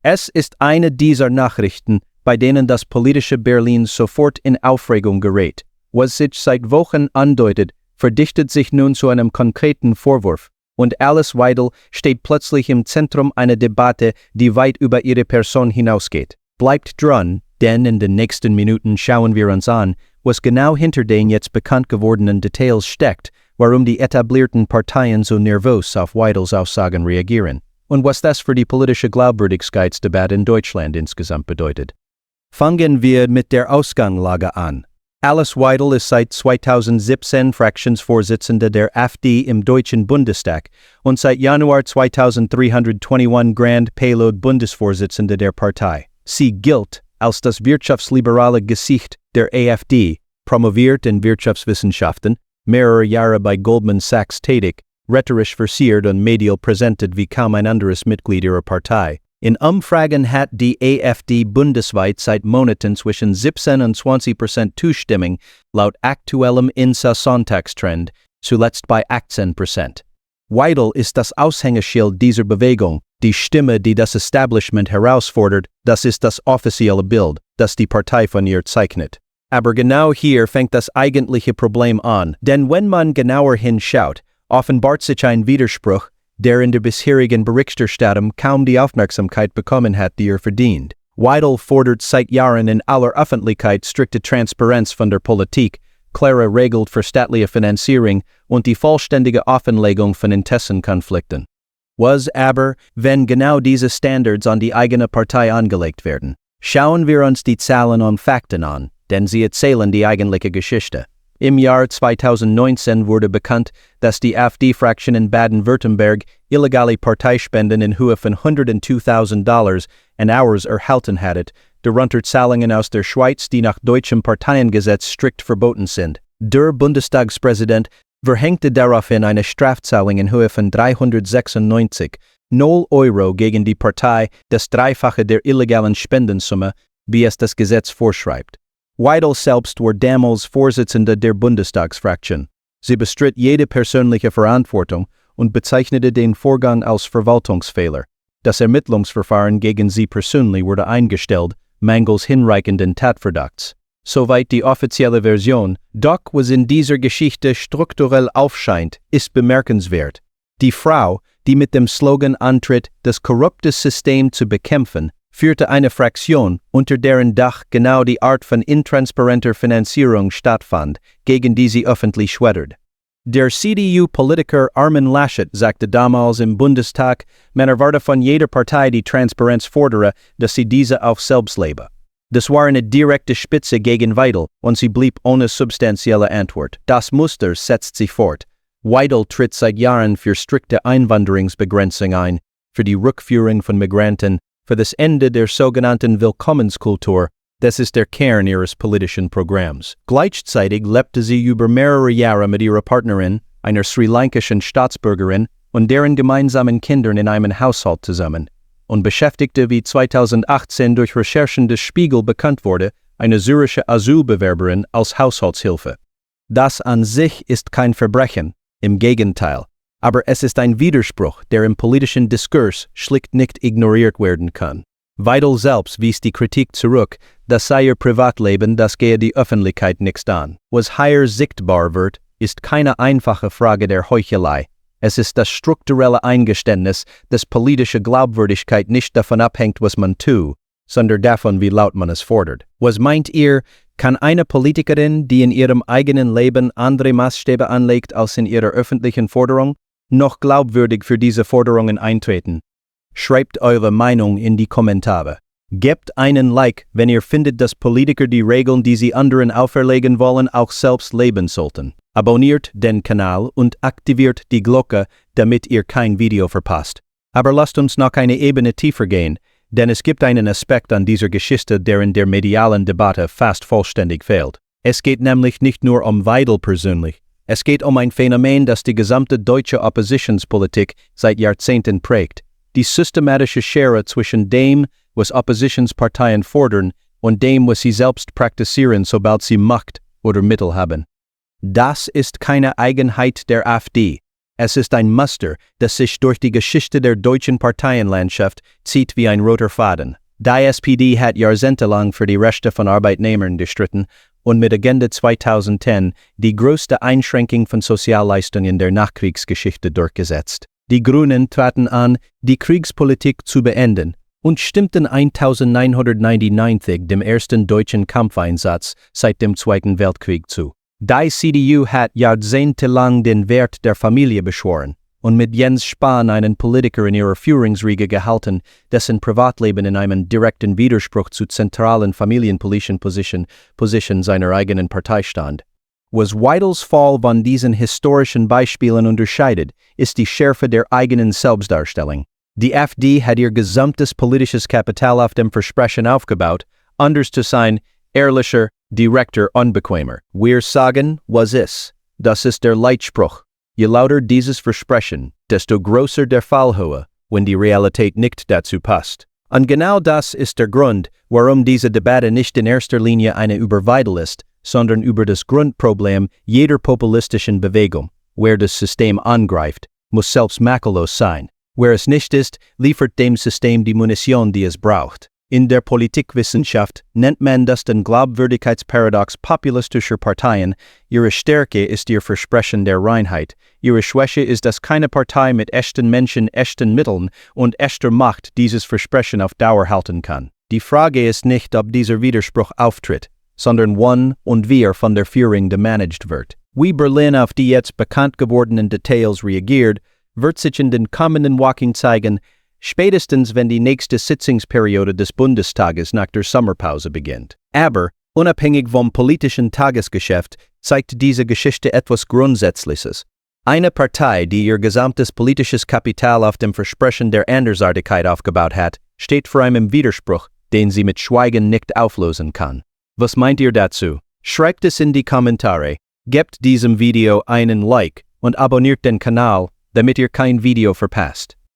Es ist eine dieser Nachrichten, bei denen das politische Berlin sofort in Aufregung gerät. Was sich seit Wochen andeutet, verdichtet sich nun zu einem konkreten Vorwurf. Und Alice Weidel steht plötzlich im Zentrum einer Debatte, die weit über ihre Person hinausgeht. Bleibt dran, denn in den nächsten Minuten schauen wir uns an, was genau hinter den jetzt bekannt gewordenen Details steckt, warum die etablierten Parteien so nervös auf Weidels Aussagen reagieren und was das für die politische Glaubwürdigkeitsdebatte in Deutschland insgesamt bedeutet. Fangen wir mit der Ausgangslage an. Alice Weidel ist seit 2017 Fraktionsvorsitzende der AfD im Deutschen Bundestag und seit Januar 2321 Grand Payload Bundesvorsitzende der Partei. Sie gilt als das wirtschaftsliberale Gesicht der AfD, promoviert in Wirtschaftswissenschaften, mehrere Jahre bei Goldman Sachs tätig, rhetorisch versiert und medial präsentiert wie kaum ein anderes Mitglied ihrer Partei. In Umfragen hat die AfD bundesweit seit Monaten zwischen 17 und 20% Zustimmung, laut aktuellem INSA-Sonntagstrend, zuletzt bei 18%. Weidel ist das Aushängeschild dieser Bewegung, die Stimme, die das Establishment herausfordert, das ist das offizielle Bild, das die Partei von ihr zeichnet. Aber genau hier fängt das eigentliche Problem an, denn wenn man genauer hinschaut, offenbart sich ein Widerspruch, der in der bisherigen Berichterstattung kaum die Aufmerksamkeit bekommen hat, die verdient. Weidel fordert seit Jahren in aller Öffentlichkeit strikte Transparenz von der Politik, klare Regeln für staatliche Finanzierung und die vollständige Offenlegung von Interessenkonflikten. Was aber, wenn genau diese Standards an die eigene Partei angelegt werden? Schauen wir uns die Zahlen und Fakten an, denn sie erzählen die eigentliche Geschichte. Im Jahr 2019 wurde bekannt, dass die AfD-Fraktion in Baden-Württemberg illegale Parteispenden in Höhe von $102.000 an Hours erhalten hatte, darunter Zahlungen aus der Schweiz, die nach deutschem Parteiengesetz strikt verboten sind. Der Bundestagspräsident verhängte daraufhin eine Strafzahlung in Höhe von 396,0 Euro gegen die Partei, das Dreifache der illegalen Spendensumme, wie es das Gesetz vorschreibt. Weidel selbst war damals Vorsitzende der Bundestagsfraktion. Sie bestritt jede persönliche Verantwortung und bezeichnete den Vorgang als Verwaltungsfehler. Das Ermittlungsverfahren gegen sie persönlich wurde eingestellt, mangels hinreichenden Tatverdachts. Soweit die offizielle Version, doch was in dieser Geschichte strukturell aufscheint, ist bemerkenswert. Die Frau, die mit dem Slogan antritt, das korrupte System zu bekämpfen, führte eine Fraktion, unter deren Dach genau die Art von intransparenter Finanzierung stattfand, gegen die sie öffentlich schwättert. Der CDU-Politiker Armin Laschet sagte damals im Bundestag, man erwarte von jeder Partei, die Transparenz fordere, dass sie diese auch selbst lebe. Das war eine direkte Spitze gegen Weidel und sie blieb ohne substanzielle Antwort. Das Muster setzt sich fort. Weidel tritt seit Jahren für strikte Einwanderungsbegrenzung ein, für die Rückführung von Migranten, für das Ende der sogenannten Willkommenskultur, das ist der Kern ihres politischen Programms. Gleichzeitig lebte sie über mehrere Jahre mit ihrer Partnerin, einer sri-lankischen Staatsbürgerin, und deren gemeinsamen Kindern in einem Haushalt zusammen, und beschäftigte, wie 2018 durch Recherchen des Spiegel bekannt wurde, eine syrische Asylbewerberin als Haushaltshilfe. Das an sich ist kein Verbrechen, im Gegenteil. Aber es ist ein Widerspruch, der im politischen Diskurs schlicht nicht ignoriert werden kann. Weidel selbst wies die Kritik zurück, das sei ihr Privatleben, das gehe die Öffentlichkeit nichts an. Was hier sichtbar wird, ist keine einfache Frage der Heuchelei. Es ist das strukturelle Eingeständnis, dass politische Glaubwürdigkeit nicht davon abhängt, was man tut, sondern davon, wie laut man es fordert. Was meint ihr, kann eine Politikerin, die in ihrem eigenen Leben andere Maßstäbe anlegt als in ihrer öffentlichen Forderung, noch glaubwürdig für diese Forderungen eintreten? Schreibt eure Meinung in die Kommentare. Gebt einen Like, wenn ihr findet, dass Politiker die Regeln, die sie anderen auferlegen wollen, auch selbst leben sollten. Abonniert den Kanal und aktiviert die Glocke, damit ihr kein Video verpasst. Aber lasst uns noch eine Ebene tiefer gehen, denn es gibt einen Aspekt an dieser Geschichte, der in der medialen Debatte fast vollständig fehlt. Es geht nämlich nicht nur um Weidel persönlich. Es geht um ein Phänomen, das die gesamte deutsche Oppositionspolitik seit Jahrzehnten prägt. Die systematische Schere zwischen dem, was Oppositionsparteien fordern, und dem, was sie selbst praktizieren, sobald sie Macht oder Mittel haben. Das ist keine Eigenheit der AfD. Es ist ein Muster, das sich durch die Geschichte der deutschen Parteienlandschaft zieht wie ein roter Faden. Die SPD hat jahrzehntelang für die Rechte von Arbeitnehmern gestritten und mit Agenda 2010 die größte Einschränkung von Sozialleistungen der Nachkriegsgeschichte durchgesetzt. Die Grünen traten an, die Kriegspolitik zu beenden und stimmten 1999 dem ersten deutschen Kampfeinsatz seit dem Zweiten Weltkrieg zu. Die CDU hat jahrzehntelang den Wert der Familie beschworen und mit Jens Spahn einen Politiker in ihrer Führungsriege gehalten, dessen Privatleben in einem direkten Widerspruch zu zentralen familienpolitischen Positionen seiner eigenen Partei stand. Was Weidels Fall von diesen historischen Beispielen unterscheidet, ist die Schärfe der eigenen Selbstdarstellung. Die AfD hat ihr gesamtes politisches Kapital auf dem Versprechen aufgebaut, anders zu sein, ehrlicher, direkter, unbequemer. Wir sagen, was ist. Das ist der Leitspruch. Je lauter dieses Versprechen, desto größer der Fallhöhe, wenn die Realität nicht dazu passt. Und genau das ist der Grund, warum diese Debatte nicht in erster Linie eine über Weidel ist, sondern über das Grundproblem jeder populistischen Bewegung. Wer das System angreift, muss selbst makellos sein. Wer es nicht ist, liefert dem System die Munition, die es braucht. In der Politikwissenschaft nennt man das den Glaubwürdigkeitsparadox populistischer Parteien. Ihre Stärke ist ihr Versprechen der Reinheit. Ihre Schwäche ist, dass keine Partei mit echten Menschen, echten Mitteln und echter Macht dieses Versprechen auf Dauer halten kann. Die Frage ist nicht, ob dieser Widerspruch auftritt, sondern wann und wie er von der Führung gemanagt wird. Wie Berlin auf die jetzt bekannt gewordenen Details reagiert, wird sich in den kommenden Wochen zeigen, spätestens wenn die nächste Sitzungsperiode des Bundestages nach der Sommerpause beginnt. Aber, unabhängig vom politischen Tagesgeschäft, zeigt diese Geschichte etwas Grundsätzliches. Eine Partei, die ihr gesamtes politisches Kapital auf dem Versprechen der Andersartigkeit aufgebaut hat, steht vor einem Widerspruch, den sie mit Schweigen nicht auflösen kann. Was meint ihr dazu? Schreibt es in die Kommentare, gebt diesem Video einen Like und abonniert den Kanal, damit ihr kein Video verpasst.